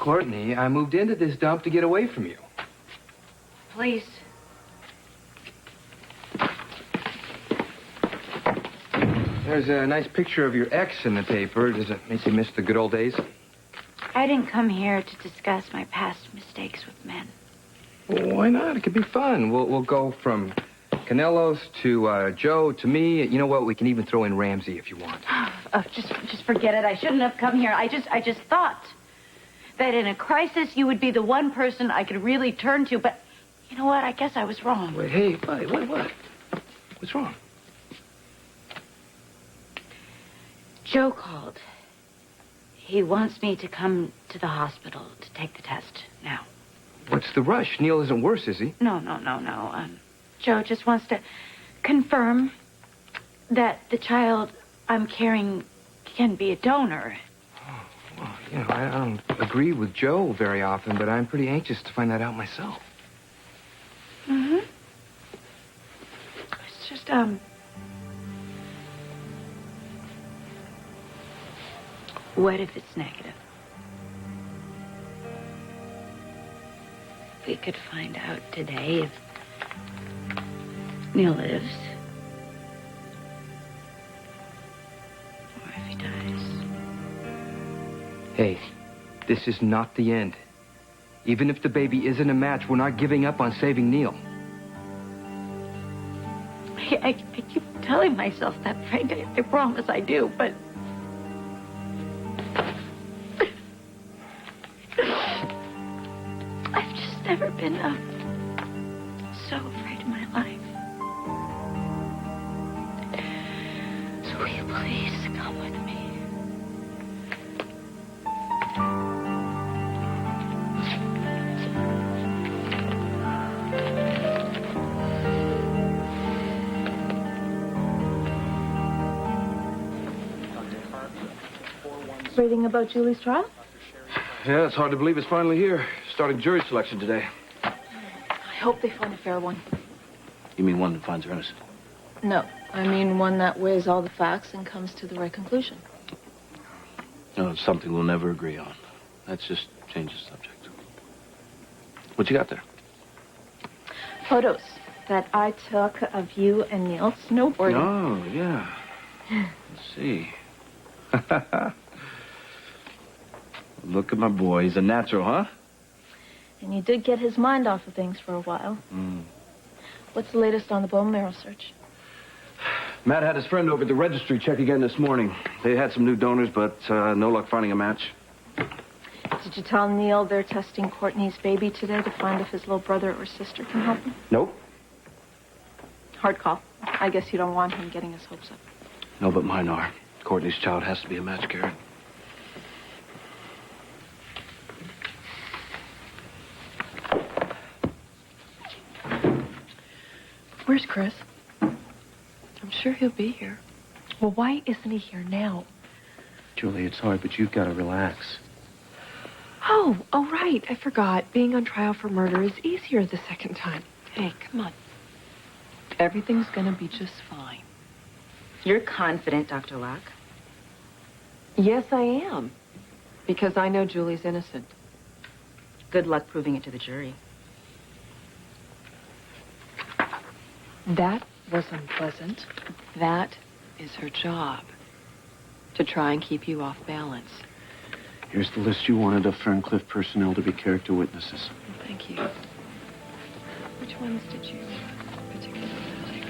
Courtney, I moved into this dump to get away from you. Please. There's a nice picture of your ex in the paper. Does it make you miss the good old days? I didn't come here to discuss my past mistakes with men. Well, why not? It could be fun. We'll go from Canelos to Joe to me. You know what? We can even throw in Ramsey if you want. Just forget it. I shouldn't have come here. I just thought that in a crisis you would be the one person I could really turn to. But you know what? I guess I was wrong. Wait, hey, buddy, what? What's wrong? Joe called. He wants me to come to the hospital to take the test now. What's the rush? Neil isn't worse, is he? No. Joe just wants to confirm that the child I'm carrying can be a donor. Oh, well, you know, I don't agree with Joe very often, but I'm pretty anxious to find that out myself. Mm-hmm. It's just, what if it's negative? We could find out today if Neil lives. Or if he dies. Hey, this is not the end. Even if the baby isn't a match, we're not giving up on saving Neil. I keep telling myself that, Frank. I promise I do, but... I've just never been so afraid in my life. So will you please come with me? Reading about Julie's trial? Yeah, it's hard to believe it's finally here. Starting jury selection today. I hope they find a fair one. You mean one that finds her innocent? No, I mean one that weighs all the facts and comes to the right conclusion. No, it's something we'll never agree on. Let's just change the subject. What you got there? Photos that I took of you and Neil snowboarding. Oh, yeah. Let's see. Look at my boy. He's a natural, huh? And you did get his mind off of things for a while. What's the latest on the bone marrow search? Matt had his friend over at the registry check again this morning. They had some new donors, but no luck finding a match. Did you tell Neil they're testing Courtney's baby today to find if his little brother or sister can help him? Nope. Hard call. I guess you don't want him getting his hopes up. No, but mine are. Courtney's child has to be a match, Karen. Where's Chris? I'm sure he'll be here. Well, why isn't he here now? Julie, it's hard, but you've got to relax. Oh, right. I forgot. Being on trial for murder is easier the second time. Hey, come on. Everything's gonna be just fine. You're confident, Dr. Locke? Yes, I am. Because I know Julie's innocent. Good luck proving it to the jury. That was unpleasant. That is her job. To try and keep you off balance. Here's the list you wanted of Ferncliff personnel to be character witnesses. Thank you. Which ones did you particularly like?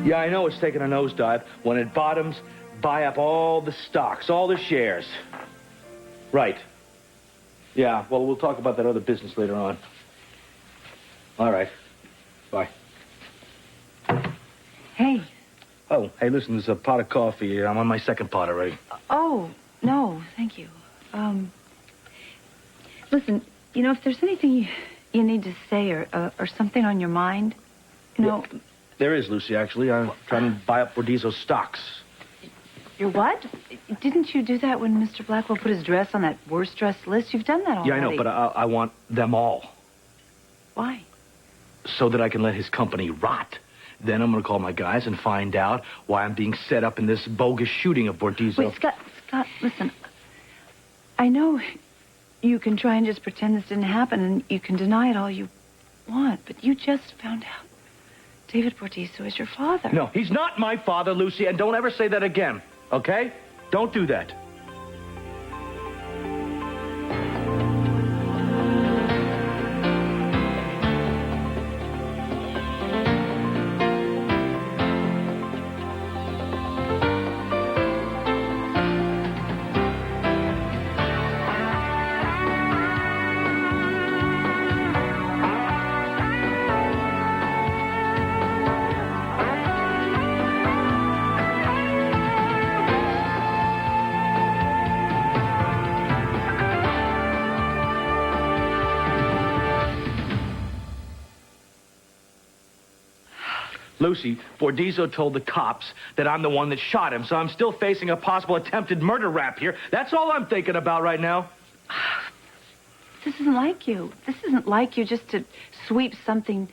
Yeah, I know it's taking a nosedive. When it bottoms, buy up all the stocks, all the shares. Right. Yeah, well, we'll talk about that other business later on. All right. Bye. Hey. Oh, hey, listen, there's a pot of coffee. I'm on my second pot already. Oh, no, thank you. Listen, you know, if there's anything you need to say or something on your mind, you know... There is, Lucy, actually. I'm trying to buy up Bordizzo's stocks. Your what? Didn't you do that when Mr. Blackwell put his dress on that worst dress list? You've done that already. Yeah, I know, but I want them all. Why? So that I can let his company rot. Then I'm going to call my guys and find out why I'm being set up in this bogus shooting of Bordizzo. Wait, Scott, listen. I know you can try and just pretend this didn't happen, and you can deny it all you want, but you just found out David Bordizzo is your father. No, he's not my father, Lucy, and don't ever say that again, okay? Don't do that. Lucy, Bordizzo told the cops that I'm the one that shot him, so I'm still facing a possible attempted murder rap here. That's all I'm thinking about right now. This isn't like you. This isn't like you just to sweep something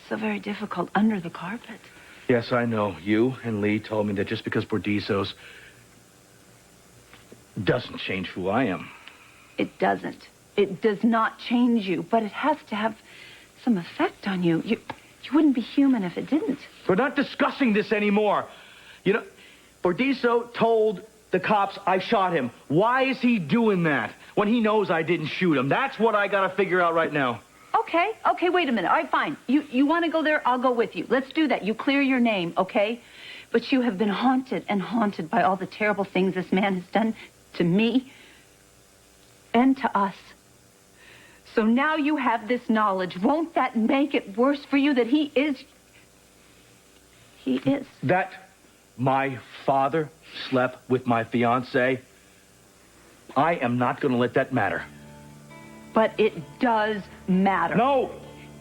so very difficult under the carpet. Yes, I know. You and Lee told me that just because Bordizzo's doesn't change who I am. It doesn't. It does not change you, but it has to have some effect on you. You wouldn't be human if it didn't. We're not discussing this anymore. You know, Bordizzo told the cops I shot him. Why is he doing that when he knows I didn't shoot him? That's what I got to figure out right now. Okay, wait a minute. All right, fine. You want to go there? I'll go with you. Let's do that. You clear your name, okay? But you have been haunted and haunted by all the terrible things this man has done to me and to us. So now you have this knowledge. Won't that make it worse for you that he is... He is. That my father slept with my fiancée, I am not going to let that matter. But it does matter. No,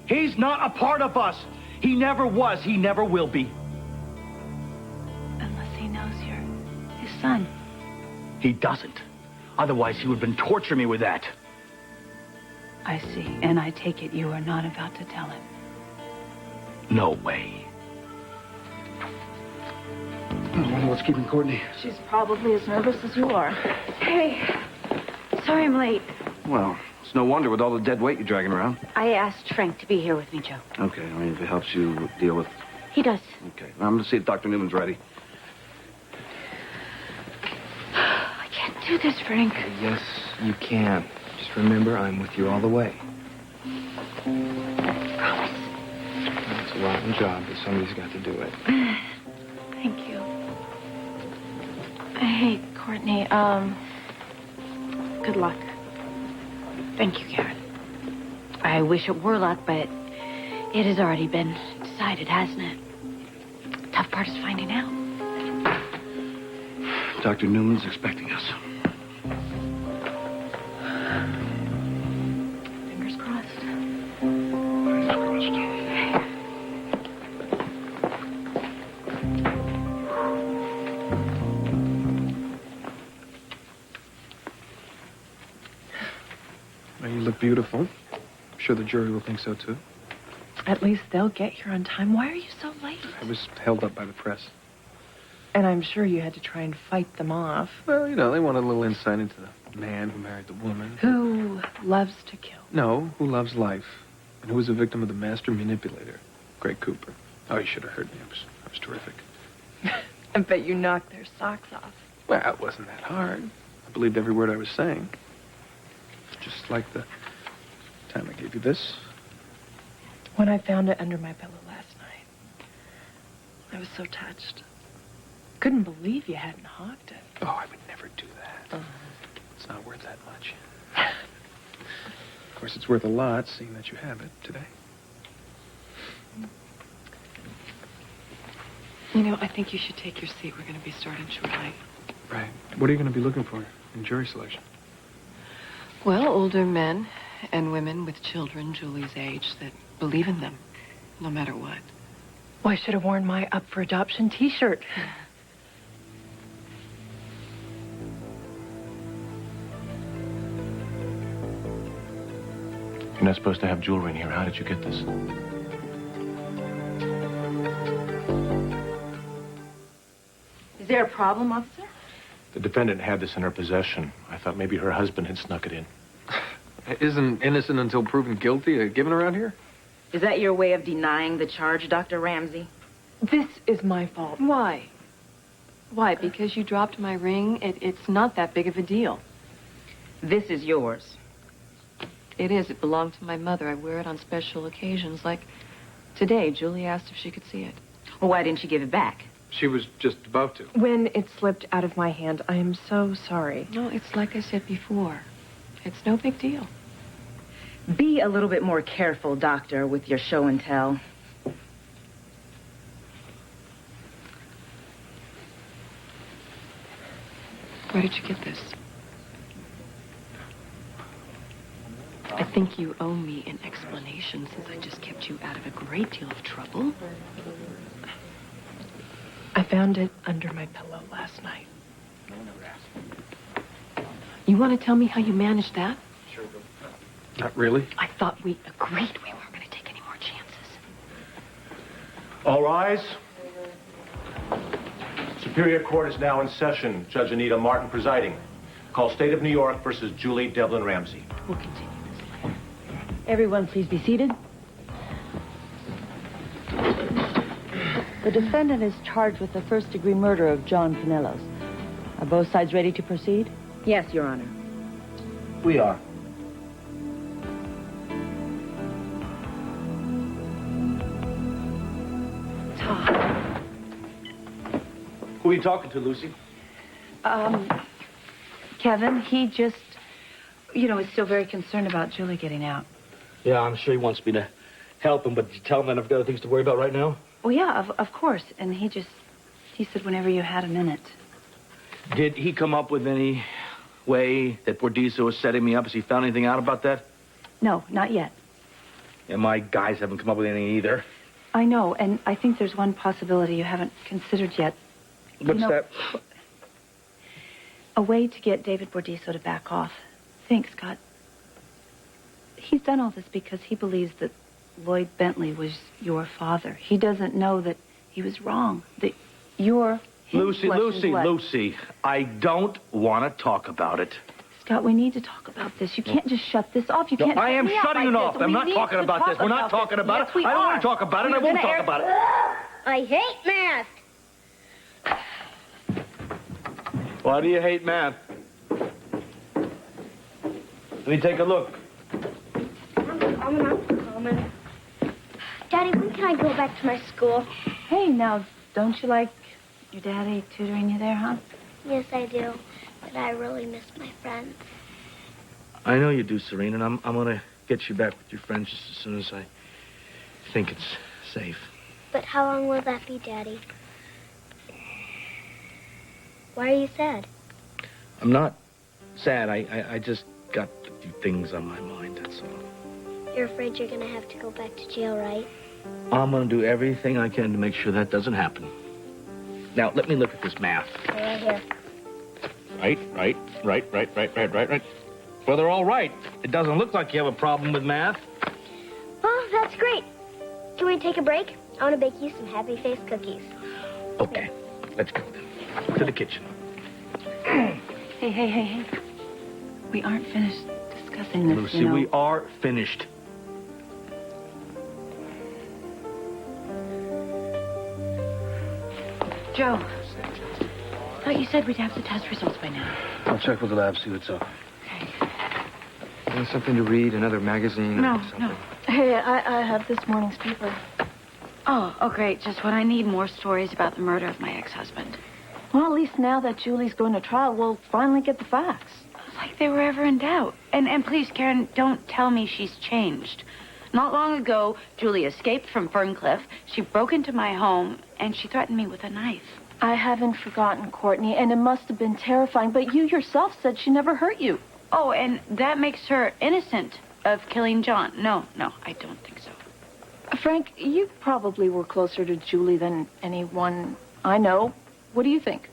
he's not a part of us. He never was. He never will be. Unless he knows you're his son. He doesn't. Otherwise, he would have been torturing me with that. I see. And I take it you are not about to tell him. No way. I wonder what's keeping Courtney. She's probably as nervous as you are. Hey, sorry I'm late. Well, it's no wonder with all the dead weight you're dragging around. I asked Frank to be here with me, Joe. Okay, I mean, if it helps you deal with... He does. Okay, I'm going to see if Dr. Newman's ready. I can't do this, Frank. Yes, you can. Just remember, I'm with you all the way. Promise. It's a rotten job, but somebody's got to do it. Thank you. Hey, Courtney, good luck. Thank you, Karen. I wish it were luck, but it has already been decided, hasn't it? The tough part is finding out. Dr. Newman's expecting us. Fingers crossed. Fingers crossed. Well, you look beautiful. I'm sure the jury will think so, too. At least they'll get here on time. Why are you so late? I was held up by the press. And I'm sure you had to try and fight them off. Well, you know, they wanted a little insight into the man who married the woman. Who loves to kill. No, who loves life. And who was a victim of the master manipulator, Greg Cooper. Oh, you should have heard me. I was terrific. I bet you knocked their socks off. Well, it wasn't that hard. I believed every word I was saying. Just like the time I gave you this. When I found it under my pillow last night, I was so touched. Couldn't believe you hadn't hawked it. Oh, I would never do that. It's not worth that much. Of course, it's worth a lot, seeing that you have it today. You know, I think you should take your seat. We're going to be starting shortly. Right. What are you going to be looking for in jury selection? Well, older men and women with children Julie's age that believe in them, no matter what. Well, I should have worn my Up for Adoption T-shirt. You're not supposed to have jewelry in here. How did you get this? Is there a problem, officer? The defendant had this in her possession. I thought maybe her husband had snuck it in. Isn't innocent until proven guilty a given around here? Is that your way of denying the charge, Dr. Ramsey? This is my fault. Why? Why? Because you dropped my ring? It's not that big of a deal. This is yours. It is. It belonged to my mother. I wear it on special occasions. Like today, Julie asked if she could see it. Well, why didn't you give it back? She was just about to. When it slipped out of my hand, I am so sorry. No, it's like I said before. It's no big deal. Be a little bit more careful, Doctor, with your show and tell. Where did you get this? I think you owe me an explanation since I just kept you out of a great deal of trouble. I found it under my pillow last night. You want to tell me how you managed that? Not really. I thought we agreed we weren't going to take any more chances. All rise. Superior Court is now in session. Judge Anita Martin presiding. Call State of New York versus Julie Devlin Ramsey. We'll continue this later. Everyone, please be seated. The defendant is charged with the first-degree murder of John Pinellos. Are both sides ready to proceed? Yes, Your Honor. We are. Who are you talking to, Lucy? Kevin, he just, is still very concerned about Julie getting out. Yeah, I'm sure he wants me to help him, but did you tell him that I've got other things to worry about right now? Well, yeah, of course. And he said whenever you had a minute. Did he come up with any way that Bordiso was setting me up? Has he found anything out about that? No, not yet. Yeah, my guys haven't come up with anything either. I know, and I think there's one possibility you haven't considered yet. What's that? A way to get David Bordiso to back off. Think, Scott. He's done all this because he believes that Lloyd Bentley was your father. He doesn't know that he was wrong, that you're his flesh and blood. Lucy, I don't want to talk about it. Scott, we need to talk about this. You can't just shut this off. You can't. I am shutting it off. I'm not talking about this. We're not talking about it. I don't want to talk about it. I won't talk about it. I hate math. Why do you hate math? Let me take a look. I'm coming. Daddy, when can I go back to my school? Hey, now, don't you like your daddy tutoring you there, huh? Yes, I do. But I really miss my friends. I know you do, Serena, and I'm going to get you back with your friends just as soon as I think it's safe. But how long will that be, Daddy? Why are you sad? I'm not sad. I just got a few things on my mind, that's all. You're afraid you're going to have to go back to jail, right? I'm going to do everything I can to make sure that doesn't happen. Now, let me look at this math. Right here. Right. Well, they're all right. It doesn't look like you have a problem with math. Oh, that's great. Can we take a break? I want to bake you some happy face cookies. Okay, let's go then. To the kitchen. Hey. We aren't finished discussing this, Lucy, we are finished. Joe, I thought you said we'd have the test results by now. I'll check with the lab, see what's up. Something to read, another magazine? No. Hey, I have this morning's paper. Oh, great. Just what I need, more stories about the murder of my ex-husband. Well, at least now that Julie's going to trial, we'll finally get the facts. Like they were ever in doubt. And please, Karen, don't tell me she's changed. Not long ago, Julie escaped from Ferncliff. She broke into my home, and she threatened me with a knife. I haven't forgotten, Courtney, and it must have been terrifying, but you yourself said she never hurt you. Oh, and that makes her innocent of killing John. No, I don't think so. Frank, you probably were closer to Julie than anyone I know. What do you think?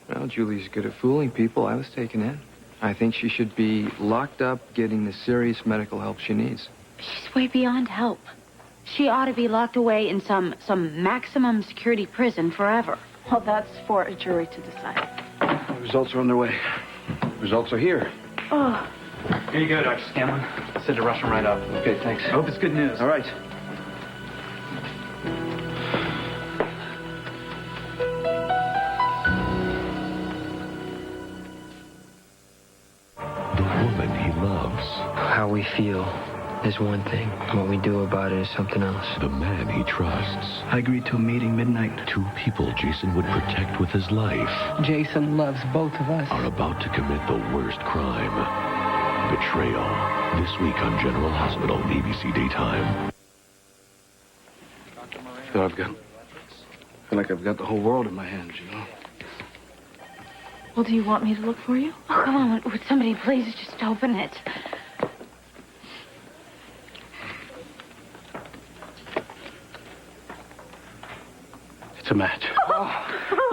Well, Julie's good at fooling people. I was taken in. I think she should be locked up getting the serious medical help she needs. She's way beyond help. She ought to be locked away in some maximum security prison forever. Well, that's for a jury to decide. The results are on their way. Results are here. Oh. Here you go, Dr. Scanlon. Said to rush him right up. Okay, thanks. I hope it's good news. All right. The woman he loves. How we feel is one thing. What we do about it is something else. The man he trusts. I agreed to a meeting midnight. Two people Jason would protect with his life Jason loves both of us. are about to commit the worst crime. Betrayal. This week on General Hospital, ABC Daytime. I feel like I've got the whole world in my hands, you know? Well, do you want me to look for you? Oh, come on. Would somebody please just open it? It's a match.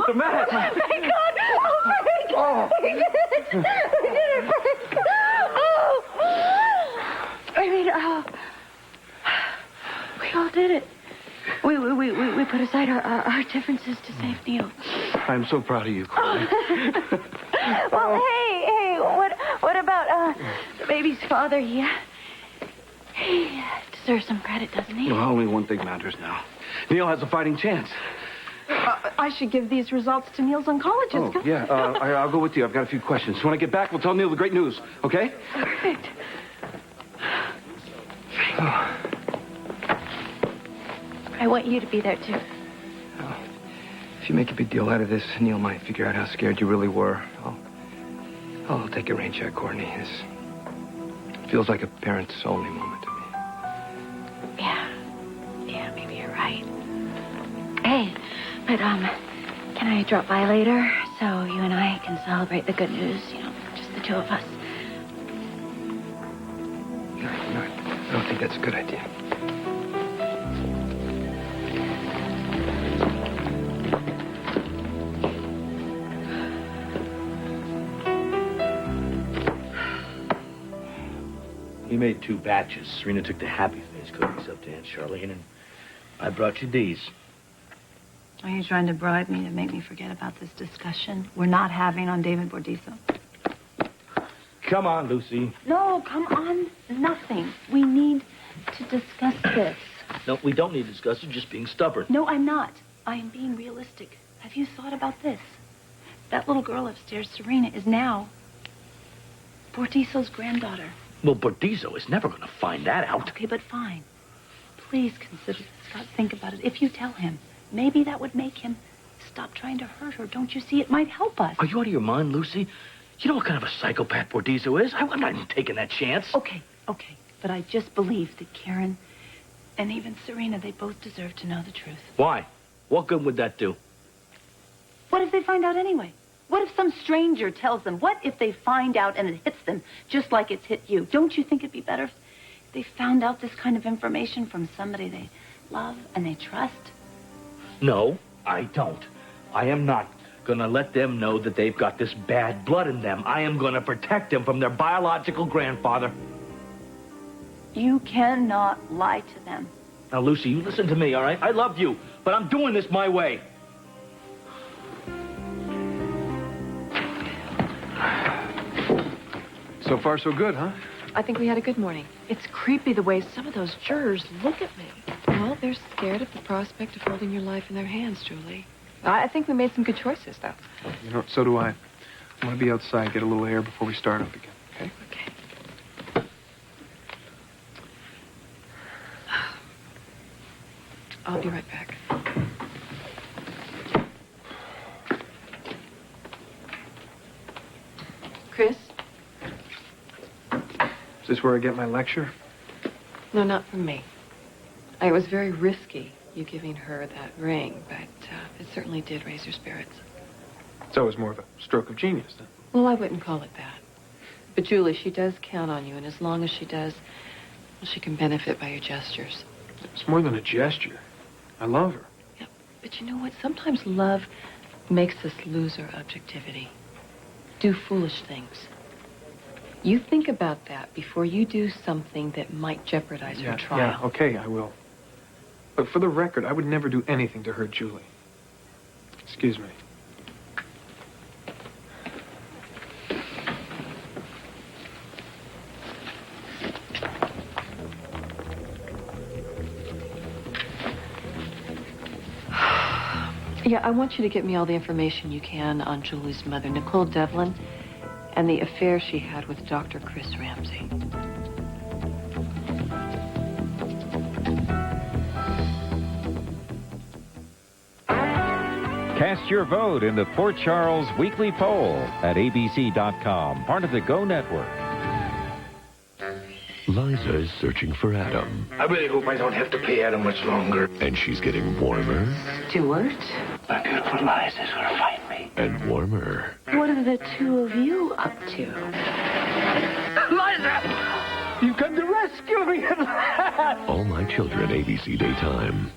The match! Thank God! Oh, Frank! Oh. We did it! We did it, Frank! Oh! I mean, we all did it. We put aside our differences to save Neil. I'm so proud of you, Chloe. Well, hey, what about the baby's father? He deserves some credit, doesn't he? Well, only one thing matters now. Neil has a fighting chance. I should give these results to Neil's oncologist. Oh, yeah. I'll go with you. I've got a few questions. When I get back, we'll tell Neil the great news, okay? Perfect. I want you to be there, too. If you make a big deal out of this, Neil might figure out how scared you really were. I'll take a rain check, Courtney. This feels like a parent's only moment to me. Yeah, maybe you're right. Hey, but, can I drop by later so you and I can celebrate the good news? You know, just the two of us. No, I don't think that's a good idea. We made 2 batches. Serena took the happy face cookies up to Aunt Charlene, and I brought you these. Are you trying to bribe me to make me forget about this discussion we're not having on David Bordiso? Come on, Lucy. No, come on. Nothing. We need to discuss this. No, we don't need to discuss it. You're just being stubborn. No, I'm not. I am being realistic. Have you thought about this? That little girl upstairs, Serena, is now Bordiso's granddaughter. Well, Bordiso is never going to find that out. Okay, but fine. Please consider this, Scott. Think about it. If you tell him, maybe that would make him stop trying to hurt her. Don't you see? It might help us. Are you out of your mind, Lucy? You know what kind of a psychopath Bordiso is? I'm not even taking that chance. Okay. But I just believe that Karen and even Serena, they both deserve to know the truth. Why? What good would that do? What if they find out anyway? What if some stranger tells them? What if they find out and it hits them just like it's hit you? Don't you think it'd be better if they found out this kind of information from somebody they love and they trust? No, I don't. I am not going to let them know that they've got this bad blood in them. I am going to protect them from their biological grandfather. You cannot lie to them. Now, Lucy, you listen to me, all right? I love you, but I'm doing this my way. So far, so good, huh? I think we had a good morning. It's creepy the way some of those jurors look at me. Well, they're scared of the prospect of holding your life in their hands, Julie. I think we made some good choices, though. You know, so do I. I want to be outside, get a little air before we start up again, okay? Okay. I'll be right back. Chris? Is this where I get my lecture? No, not from me. It was very risky, you giving her that ring, but it certainly did raise her spirits. So it was more of a stroke of genius, then. Well, I wouldn't call it that. But, Julie, she does count on you, and as long as she does, well, she can benefit by your gestures. It's more than a gesture. I love her. Yeah, but you know what? Sometimes love makes us lose our objectivity. Do foolish things. You think about that before you do something that might jeopardize her trial. Yeah, okay, I will. But for the record, I would never do anything to hurt Julie. Excuse me. Yeah, I want you to get me all the information you can on Julie's mother, Nicole Devlin, and the affair she had with Dr. Chris Ramsey. Cast your vote in the Port Charles Weekly Poll at abc.com, part of the Go Network. Liza's searching for Adam. I really hope I don't have to pay Adam much longer. And she's getting warmer. Stuart? My beautiful Liza's gonna find me. And warmer. What are the two of you up to? Liza! You come to rescue me at last! All My Children, ABC Daytime.